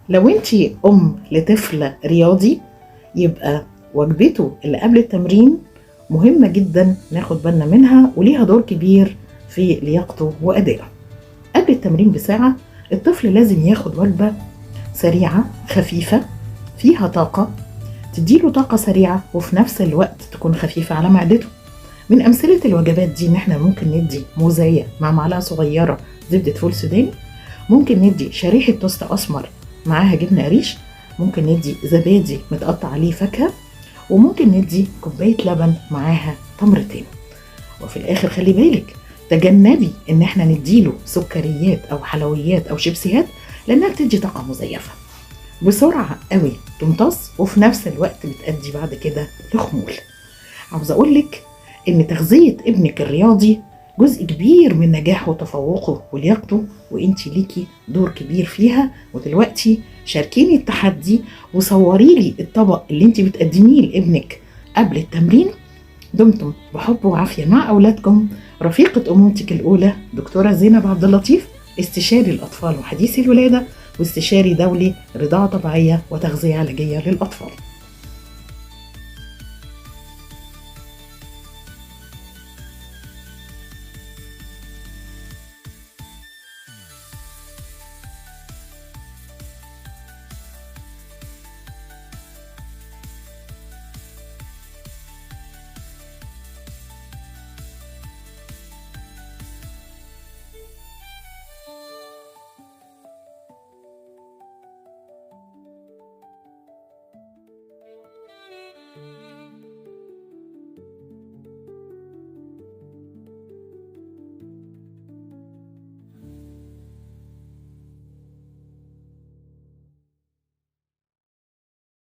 لو انتي لطفل رياضي، يبقى وجبته اللي قبل التمرين مهمة جدا ناخد بالنا منها، وليها دور كبير في لياقته وأدائه. قبل التمرين بساعة الطفل لازم ياخد وجبة سريعة خفيفة فيها طاقة، تديله طاقة سريعة وفي نفس الوقت تكون خفيفة على معدته. من أمثلة الوجبات دي إن احنا ممكن ندي موزاية مع معلقة صغيرة زبدة فول سوداني، ممكن ندي شريحة توست أسمر معاها جبنة قريش، ممكن ندي زبادي متقطع عليه فاكهة، وممكن ندي كوباية لبن معاها تمرتين. وفي الآخر خلي بالك تجنبي إن احنا نديله سكريات أو حلويات أو شيبسيات، لأنها بتدي طاقة مزيفة بسرعة قوي تمتص، وفي نفس الوقت بتأدي بعد كده لخمول. عاوزة أقولك إن تغذية ابنك الرياضي جزء كبير من نجاحه وتفوقه ولياقته، وإنتي ليكي دور كبير فيها. ودلوقتي شاركيني التحدي وصوري لي الطبق اللي انتي بتقدميه لابنك قبل التمرين. دمتم بحب وعافية مع أولادكم. رفيقة أمومتك الأولى دكتورة زينب عبد اللطيف، استشاري الأطفال وحديثي الولادة، واستشاري دولي رضاعة طبيعية وتغذية علاجية للأطفال.